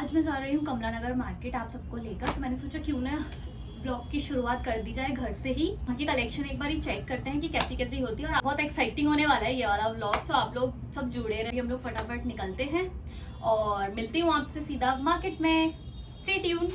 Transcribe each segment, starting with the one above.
आज मैं जा रही हूँ कमला नगर मार्केट आप सबको लेकर। तो मैंने सोचा क्यों ना ब्लॉग की शुरुआत कर दी जाए घर से ही। वहाँ की कलेक्शन एक बार ही चेक करते हैं कि कैसी कैसी होती है और बहुत एक्साइटिंग होने वाला है ये वाला व्लॉग। सो आप लोग सब जुड़े रहिए, हम लोग फटाफट निकलते हैं और मिलती हूँ आपसे सीधा मार्केट में। Stay tune.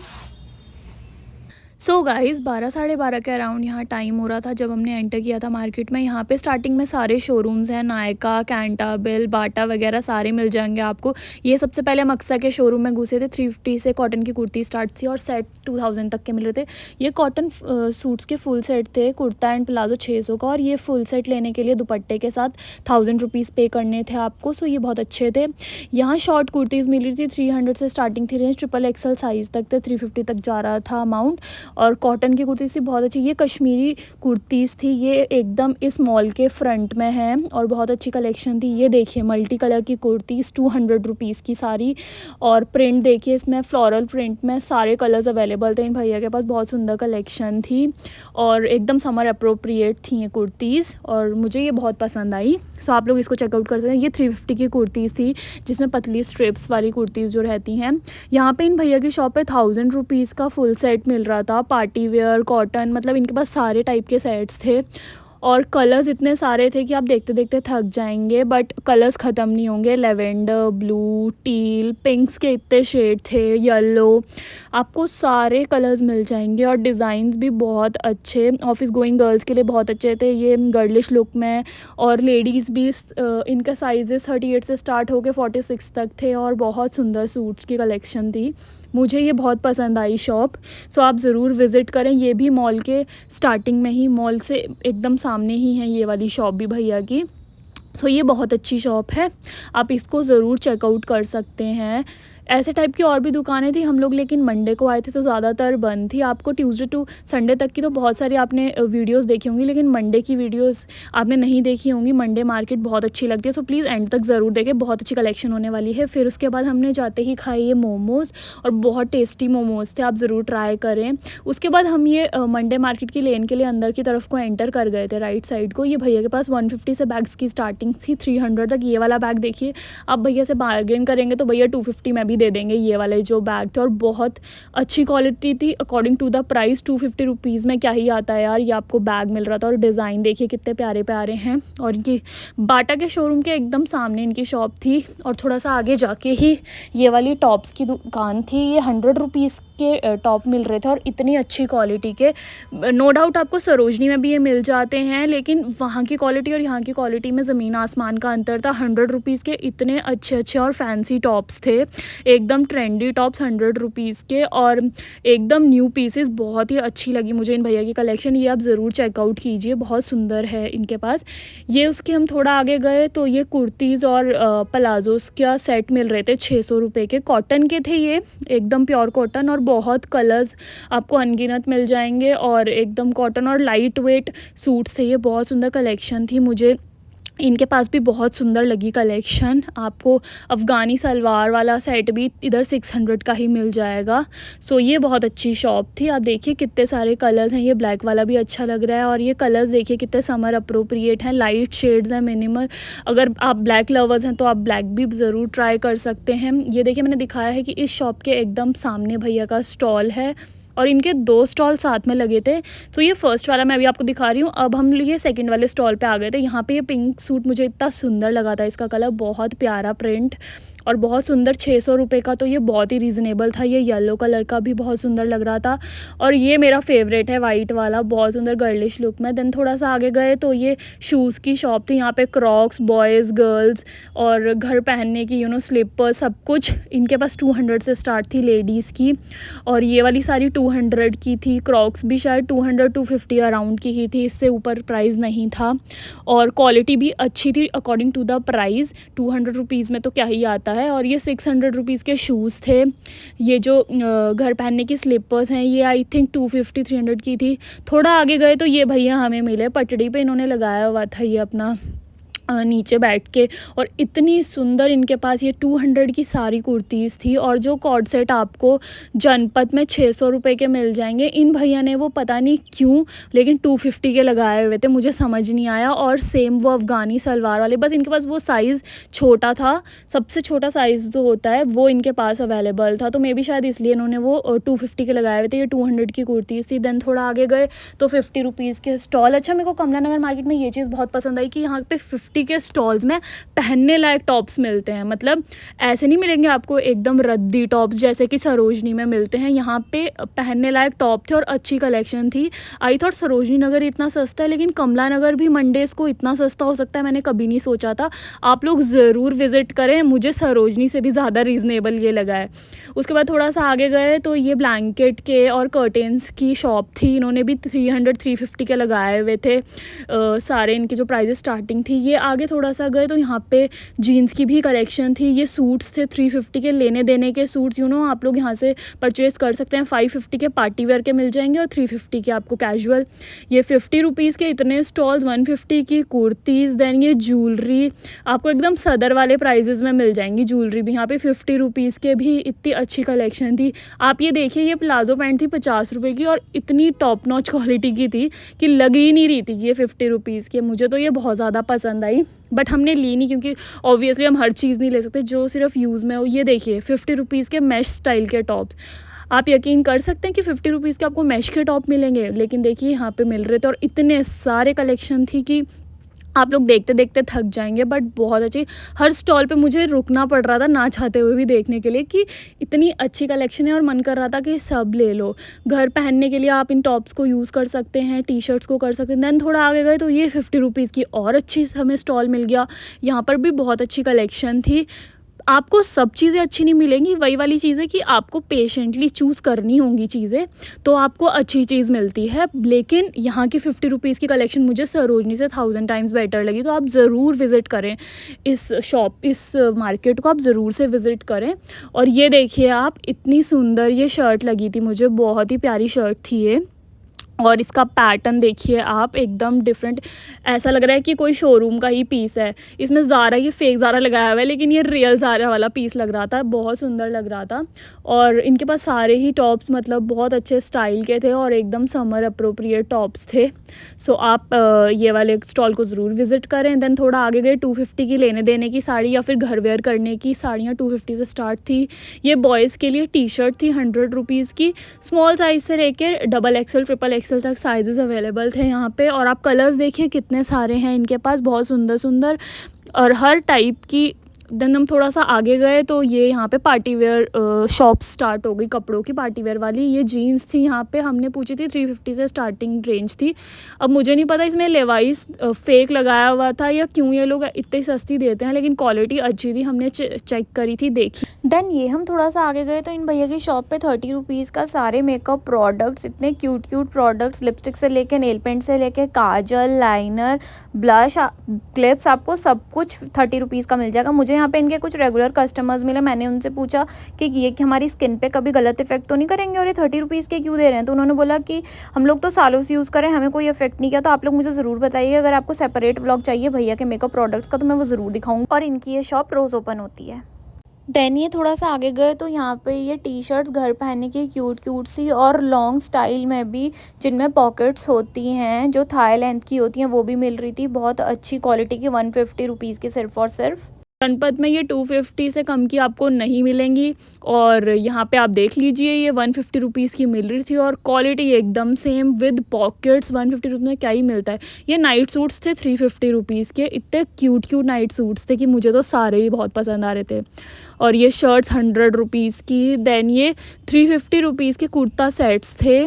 सो गाइज़ 12 साढ़े 12 के अराउंड यहाँ टाइम हो रहा था जब हमने एंटर किया था मार्केट में। यहाँ पे स्टार्टिंग में सारे शोरूम्स हैं, नायका, कैंटाबिल, बाटा वगैरह सारे मिल जाएंगे आपको। ये सबसे पहले हम अक्सा के शोरूम में घुसे थे। 350 से कॉटन की कुर्ती स्टार्ट थी और सेट 2000 तक के मिल रहे थे। ये कॉटन सूट्स के फुल सेट थे, कुर्ता एंड प्लाजो 600 का, और ये फुल सेट लेने के लिए दुपट्टे के साथ 1000 रुपीज़ पे करने थे आपको। सो ये बहुत अच्छे थे। यहाँ शॉर्ट कुर्तीज़ मिल रही थी, 300 से स्टार्टिंग थी रेंज, XXL साइज़ तक थे, 350 तक जा रहा था अमाउंट। और कॉटन की कुर्ती थी बहुत अच्छी। ये कश्मीरी कुर्तीज़ थी, ये एकदम इस मॉल के फ्रंट में है और बहुत अच्छी कलेक्शन थी। ये देखिए मल्टी कलर की कुर्तीज़ 200 रुपीज़ की सारी, और प्रिंट देखिए इसमें फ्लोरल प्रिंट में सारे कलर्स अवेलेबल थे। इन भैया के पास बहुत सुंदर कलेक्शन थी और एकदम समर अप्रोप्रिएट थी ये कुर्तीज़ और मुझे ये बहुत पसंद आई। सो आप लोग इसको चेकआउट कर सकते हैं। ये 350 की कुर्तीज़ थी जिसमें पतली स्ट्रिप्स वाली कुर्तीज़ जो रहती हैं। यहाँ पे इन भैया की शॉप पे 1000 रुपीज़ का फुल सेट मिल रहा था। पार्टी वेयर, कॉटन, मतलब इनके पास सारे टाइप के सेट्स थे और कलर्स इतने सारे थे कि आप देखते देखते थक जाएंगे, बट कलर्स ख़त्म नहीं होंगे। लेवेंडर, ब्लू, टील, पिंक्स के इतने शेड थे, येलो, आपको सारे कलर्स मिल जाएंगे और डिज़ाइंस भी बहुत अच्छे। ऑफिस गोइंग गर्ल्स के लिए बहुत अच्छे थे ये, गर्लिश लुक में। और लेडीज़ भी इनका साइजेस 38 से स्टार्ट होकर 46 तक थे और बहुत सुंदर सूट्स की कलेक्शन थी। मुझे ये बहुत पसंद आई शॉप। सो आप ज़रूर विज़िट करें। ये भी मॉल के स्टार्टिंग में ही, मॉल से एकदम सामने ही है ये वाली शॉप भी भैया की। सो ये बहुत अच्छी शॉप है, आप इसको ज़रूर चेकआउट कर सकते हैं। ऐसे टाइप की और भी दुकानें थी हम लोग, लेकिन मंडे को आए थे तो ज़्यादातर बंद थी। आपको ट्यूसडे टू संडे तक की तो बहुत सारी आपने वीडियोस देखी होंगी, लेकिन मंडे की वीडियोस आपने नहीं देखी होंगी। मंडे मार्केट बहुत अच्छी लगती है, सो प्लीज़ एंड तक ज़रूर देखें, बहुत अच्छी कलेक्शन होने वाली है। फिर उसके बाद हमने जाते ही खाए ये मोमोज़ और बहुत टेस्टी मोमोज़ थे, आप ज़रूर ट्राई करें। उसके बाद हम ये मंडे मार्केट की लेन के लिए अंदर की तरफ को एंटर कर गए थे, राइट साइड को। ये भैया के पास 150 से बैग्स की स्टार्टिंग थी, 300 तक। ये वाला बैग देखिए, आप भैया से बार्गेन करेंगे तो भैया 250 में भी दे देंगे ये वाले जो बैग थे, और बहुत अच्छी क्वालिटी थी according to the price. 250 rupees में क्या ही आता है यार, ये आपको बैग मिल रहा था। और डिज़ाइन देखिए कितने प्यारे प्यारे हैं। और इनकी बाटा के शोरूम के एकदम सामने इनकी शॉप थी और थोड़ा सा आगे जाके ही ये वाली टॉप्स की दुकान थी। ये 100 रुपीज़ के टॉप मिल रहे थे और इतनी अच्छी क्वालिटी के। नो डाउट आपको सरोजनी में भी ये मिल जाते हैं, लेकिन वहाँ की क्वालिटी और यहाँ की क्वालिटी में ज़मीन आसमान का अंतर था। 100 रुपीज़ के इतने अच्छे अच्छे और फैंसी टॉप्स थे, एकदम ट्रेंडी टॉप्स 100 रुपीज़ के, और एकदम न्यू पीसेस। बहुत ही अच्छी लगी मुझे इन भैया की कलेक्शन, ये आप ज़रूर चेकआउट कीजिए, बहुत सुंदर है इनके पास। ये उसके हम थोड़ा आगे गए तो ये कुर्तीज़ और प्लाजोज़ का सेट मिल रहे थे 600 रुपये के। कॉटन के थे ये, एकदम प्योर कॉटन, और बहुत कलर्स आपको अनगिनत मिल जाएंगे और एकदम कॉटन और लाइट वेट सूट्स थे। ये बहुत सुंदर कलेक्शन थी, मुझे इनके पास भी बहुत सुंदर लगी कलेक्शन। आपको अफ़गानी सलवार वाला सेट भी इधर 600 का ही मिल जाएगा। सो ये बहुत अच्छी शॉप थी। आप देखिए कितने सारे कलर्स हैं, ये ब्लैक वाला भी अच्छा लग रहा है और ये कलर्स देखिए कितने समर अप्रोप्रिएट हैं, लाइट शेड्स हैं, मिनिमल। अगर आप ब्लैक लवर्स हैं तो आप ब्लैक भी ज़रूर ट्राई कर सकते हैं। ये देखिए मैंने दिखाया है कि इस शॉप के एकदम सामने भैया का स्टॉल है और इनके 2 स्टॉल साथ में लगे थे। तो ये फर्स्ट वाला मैं अभी आपको दिखा रही हूँ। अब हम ये सेकंड वाले स्टॉल पे आ गए थे। यहाँ पे ये पिंक सूट मुझे इतना सुंदर लगा था, इसका कलर बहुत प्यारा प्रिंट और बहुत सुंदर। 600 रुपये का तो ये बहुत ही रीज़नेबल था। ये येलो कलर का भी बहुत सुंदर लग रहा था और ये मेरा फेवरेट है वाइट वाला, बहुत सुंदर गर्लिश लुक में। देन थोड़ा सा आगे गए तो ये शूज़ की शॉप थी। यहाँ पे क्रॉक्स, बॉयज़, गर्ल्स और घर पहनने की स्लीपर, सब कुछ इनके पास 200 से स्टार्ट थी लेडीज़ की। और ये वाली सारी 200 की थी। क्रॉक्स भी शायद 200-250 अराउंड की ही थी, इससे ऊपर प्राइस नहीं था। और क्वालिटी भी अच्छी थी according to the price. 200 rupees में तो क्या ही आता है। और ये 600 रुपीज़ के शूज़ थे। ये जो घर पहनने की स्लीपर्स हैं, ये आई थिंक 250-300 की थी। थोड़ा आगे गए तो ये भैया हमें मिले, पटड़ी पे इन्होंने लगाया हुआ था ये अपना नीचे बैठ के। और इतनी सुंदर इनके पास ये 200 की सारी कुर्तीज़ थी, और जो कॉर्ड सेट आपको जनपद में 600 रुपये के मिल जाएंगे। इन भैया ने वो पता नहीं क्यों लेकिन 250 के लगाए हुए थे, मुझे समझ नहीं आया। और सेम वो अफ़गानी सलवार वाले, बस इनके पास वो साइज़ छोटा था, सबसे छोटा साइज़ जो होता है वो इनके पास अवेलेबल था, तो मे बी शायद इसलिए इन्होंने वो 250 के लगाए हुए थे। ये 200 की कुर्तीज़ थी। देन थोड़ा आगे गए तो 50 रुपीज़ के स्टॉल। अच्छा, मेरे को कमला नगर मार्केट में ये चीज़ बहुत पसंद आई कि यहाँ पे 50 के स्टॉल्स में पहनने लायक टॉप्स मिलते हैं। मतलब ऐसे नहीं मिलेंगे आपको एकदम रद्दी टॉप्स जैसे कि सरोजनी में मिलते हैं। यहाँ पे पहनने लायक टॉप थे और अच्छी कलेक्शन थी। आई थॉट सरोजनी नगर इतना सस्ता है, लेकिन कमला नगर भी मंडेज़ को इतना सस्ता हो सकता है मैंने कभी नहीं सोचा था। आप लोग ज़रूर विज़िट करें, मुझे सरोजनी से भी ज़्यादा रीज़नेबल ये लगा है। उसके बाद थोड़ा सा आगे गए तो ये ब्लैंकेट के और कर्टेंस की शॉप थी। इन्होंने भी 300-350 के लगाए हुए थे। सारे इनके जो प्राइजेस स्टार्टिंग थी। ये आगे थोड़ा सा गए तो यहाँ पे जीन्स की भी कलेक्शन थी। ये सूट्स थे 350 के, लेने देने के सूट्स, आप लोग यहाँ से परचेज़ कर सकते हैं। 550 के पार्टी वेयर के मिल जाएंगे और 350 के आपको कैजुअल। ये 50 रुपीज़ के इतने स्टॉल्स, 150 की कुर्तीज़। देन ये ज्वेलरी आपको एकदम सदर वाले प्राइजेज़ में मिल जाएंगी। ज्वेलरी भी यहाँ पे 50 रुपीज़ के भी इतनी अच्छी कलेक्शन थी। आप ये देखिए, ये प्लाजो पैंट थी 50 रुपये की और इतनी टॉप नॉच क्वालिटी की थी कि लग ही नहीं रही थी कि ये 50 रुपीज़ की। मुझे तो ये बहुत ज़्यादा पसंद आई, बट हमने ली नहीं क्योंकि ऑब्वियसली हम हर चीज़ नहीं ले सकते जो सिर्फ यूज़ में हो। ये देखिए 50 रुपीज़ के मैश स्टाइल के टॉप्स। आप यकीन कर सकते हैं कि 50 रुपीज़ के आपको मैश के टॉप मिलेंगे, लेकिन देखिए यहाँ पे मिल रहे थे और इतने सारे कलेक्शन थी कि आप लोग देखते देखते थक जाएंगे। बट बहुत अच्छी, हर स्टॉल पे मुझे रुकना पड़ रहा था ना चाहते हुए भी देखने के लिए कि इतनी अच्छी कलेक्शन है, और मन कर रहा था कि सब ले लो। घर पहनने के लिए आप इन टॉप्स को यूज़ कर सकते हैं, टी शर्ट्स को कर सकते हैं। दैन थोड़ा आगे गए तो ये 50 रुपीज़ की और अच्छी हमें स्टॉल मिल गया। यहाँ पर भी बहुत अच्छी कलेक्शन थी। आपको सब चीज़ें अच्छी नहीं मिलेंगी, वही वाली चीज़ है कि आपको पेशेंटली चूज़ करनी होंगी चीज़ें, तो आपको अच्छी चीज़ मिलती है। लेकिन यहाँ की 50 रुपीज़ की कलेक्शन मुझे सरोजनी से 1000 टाइम्स बेटर लगी, तो आप ज़रूर विज़िट करें इस मार्केट को, आप ज़रूर से विज़िट करें। और ये देखिए आप, इतनी सुंदर ये शर्ट लगी थी मुझे, बहुत ही प्यारी शर्ट थी ये। और इसका पैटर्न देखिए आप, एकदम डिफरेंट, ऐसा लग रहा है कि कोई शोरूम का ही पीस है। इसमें ज़ारा, ये फेक ज़ारा लगाया हुआ है लेकिन ये रियल ज़ारा वाला पीस लग रहा था, बहुत सुंदर लग रहा था। और इनके पास सारे ही टॉप्स मतलब बहुत अच्छे स्टाइल के थे और एकदम समर अप्रोप्रिएट टॉप्स थे। सो आप ये वाले स्टॉल को ज़रूर विज़िट करें। देन थोड़ा आगे गए, 250 की लेने देने की साड़ी या फिर घर वेयर करने की साड़ियाँ 250 से स्टार्ट थी। ये बॉयज़ के लिए टी शर्ट थी 100 रुपीज़ की, स्मॉल साइज़ से लेकर XXL, XXL तक साइजेस अवेलेबल थे यहाँ पे। और आप कलर्स देखिए कितने सारे हैं इनके पास, बहुत सुंदर सुंदर और हर टाइप की। देन हम थोड़ा सा आगे गए तो ये यहाँ पे पार्टी वेयर शॉप स्टार्ट हो गई, कपड़ों की पार्टी वेयर वाली। ये जीन्स थी, यहाँ पे हमने पूछी थी 350 से स्टार्टिंग रेंज थी। अब मुझे नहीं पता इसमें लेवाइस फेक लगाया हुआ था या क्यों ये लोग इतनी सस्ती देते हैं, लेकिन क्वालिटी अच्छी थी, हमने चेक करी थी, देखी। देन ये हम थोड़ा सा आगे गए तो इन भैया की शॉप पे 30 रुपीज़ का सारे मेकअप प्रोडक्ट्स, इतने क्यूट प्रोडक्ट्स, लिपस्टिक से लेके नेल पेंट से लेके काजल, लाइनर, ब्लश, क्लिप्स, आपको सब कुछ 30 रुपीज़ का मिल जाएगा। मुझे यहाँ पे इनके कुछ रेगुलर कस्टमर्स मिले, मैंने उनसे पूछा कि ये कि हमारी स्किन पे कभी गलत इफेक्ट तो नहीं करेंगे और ये 30 रुपीज़ के क्यों दे रहे हैं, तो उन्होंने बोला कि हम लोग तो सालों से यूज़ करें, हमें कोई इफेक्ट नहीं किया। तो आप लोग मुझे ज़रूर बताइए, अगर आपको सेपरेट व्लॉग चाहिए भैया के मेकअप प्रोडक्ट्स का तो मैं वो ज़रूर दिखाऊंगी। और इनकी ये शॉप रोज़ ओपन होती है। देन ये थोड़ा सा आगे गए तो यहाँ पे ये टी शर्ट्स घर पहनने की क्यूट सी और लॉन्ग स्टाइल में भी, जिनमें पॉकेट्स होती हैं, जो थाई लेंथ की होती हैं, वो भी मिल रही थी, बहुत अच्छी क्वालिटी की, 150 रुपीज़ की सिर्फ और सिर्फ। जनपद में ये 250 से कम की आपको नहीं मिलेंगी। और यहाँ पे आप देख लीजिए, ये 150 रुपीज़ की मिल रही थी और क्वालिटी एकदम सेम विद पॉकेट्स। 150 रुपीज़ में क्या ही मिलता है। ये नाइट सूट्स थे 350 रुपीज़ के, इतने क्यूट नाइट सूट्स थे कि मुझे तो सारे ही बहुत पसंद आ रहे थे। और ये शर्ट्स 100 रुपीज़ की। देन ये 350 रुपीज़ के कुर्ता सेट्स थे।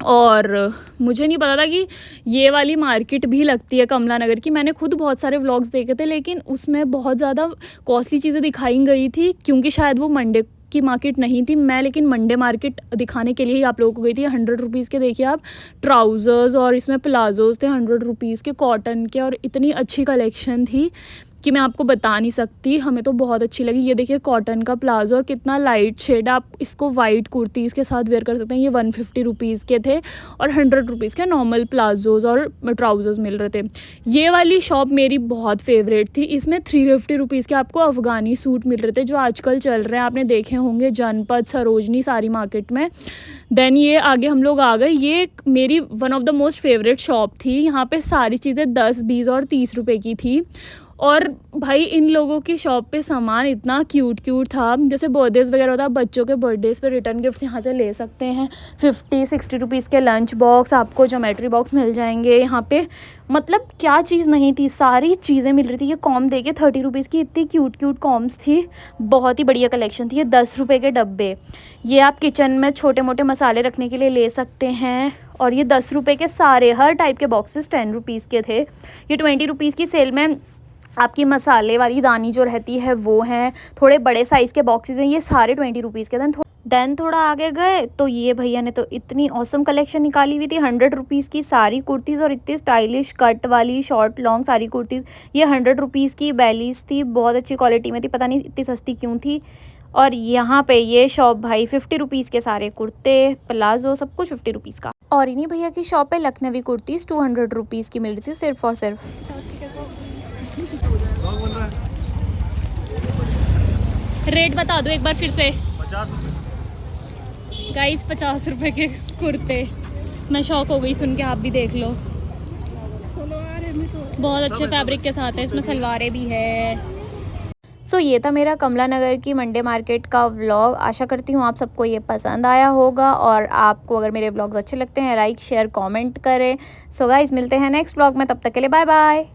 और मुझे नहीं पता था कि ये वाली मार्केट भी लगती है कमला नगर की। मैंने खुद बहुत सारे व्लॉग्स देखे थे, लेकिन उसमें बहुत ज़्यादा कॉस्टली चीज़ें दिखाई गई थी, क्योंकि शायद वो मंडे की मार्केट नहीं थी। मैं लेकिन मंडे मार्केट दिखाने के लिए ही आप लोगों को गई थी। 100 रुपीज़ के देखिए आप ट्राउज़र्स, और इसमें प्लाजोज़ थे 100 रुपीज़ के कॉटन के, और इतनी अच्छी कलेक्शन थी। कि मैं आपको बता नहीं सकती, हमें तो बहुत अच्छी लगी। ये देखिए कॉटन का प्लाजो और कितना लाइट शेड, आप इसको वाइट कुर्तीज़ के साथ वेयर कर सकते हैं। ये 150 रुपीज़ के थे और 100 रुपीज़ के नॉर्मल प्लाजोज़ और ट्राउज़र्स मिल रहे थे। ये वाली शॉप मेरी बहुत फेवरेट थी। इसमें 350 रुपीज़ के आपको अफ़गानी सूट मिल रहे थे जो आजकल चल रहे हैं, आपने देखे होंगे जनपद, सरोजनी, सारी मार्केट में। देन ये आगे हम लोग आ गए। ये मेरी one of the most favourite shop थी। यहाँ पे सारी चीज़ें 10, 20 और 30 रुपए की थी। और भाई इन लोगों की शॉप पे सामान इतना क्यूट था, जैसे बर्थडेज़ वगैरह होता है, बच्चों के बर्थडेज़ पे रिटर्न गिफ्ट्स यहाँ से ले सकते हैं। 50-60 रुपीज़ के लंच बॉक्स, आपको ज्योमेट्री बॉक्स मिल जाएंगे यहाँ पे। मतलब क्या चीज़ नहीं थी, सारी चीज़ें मिल रही थी। ये कॉम देखिए 30 रुपीज़ की, इतनी क्यूट कॉम्स थी, बहुत ही बढ़िया कलेक्शन थी। ये 10 रुपये के डब्बे, ये आप किचन में छोटे मोटे मसाले रखने के लिए ले सकते हैं। और ये 10 रुपये के सारे हर टाइप के बॉक्सेस 10 रुपीज़ के थे। ये 20 रुपीज़ की सेल में आपकी मसाले वाली दानी जो रहती है वो हैं, थोड़े बड़े साइज़ के बॉक्सेस हैं, ये सारे 20 रुपीज़ के। देन थोड़ा आगे गए तो ये भैया ने तो इतनी औसम कलेक्शन निकाली हुई थी। 100 रुपीज़ की सारी कुर्तीज़ और इतनी स्टाइलिश कट वाली शॉर्ट लॉन्ग सारी कुर्तीज़। ये 100 रुपीज़ की बेलीज़ थी, बहुत अच्छी क्वालिटी में थी, पता नहीं इतनी सस्ती क्यों थी। और यहाँ पे ये शॉप भाई 50 रुपीज़ के सारे कुर्ते, प्लाजो, सब कुछ 50 रुपीज़ का। और इन्हीं भैया की शॉप पे लखनवी कुर्तीज़ 200 रुपीज़ की मिल रही थी, सिर्फ और सिर्फ। रेट बता दो एक बार फिर से। 50 रुपये गाइस 50 रुपए के कुर्ते, मैं शॉक हो गई सुन के, आप भी देख लो। बहुत अच्छे फैब्रिक के साथ है, इसमें सलवारें भी है। सो ये था मेरा कमला नगर की मंडे मार्केट का व्लॉग। आशा करती हूँ आप सबको ये पसंद आया होगा, और आपको अगर मेरे व्लॉग्स अच्छे लगते हैं लाइक शेयर कमेंट करें। सो गाइस मिलते हैं नेक्स्ट व्लॉग में, तब तक के लिए बाय बाय।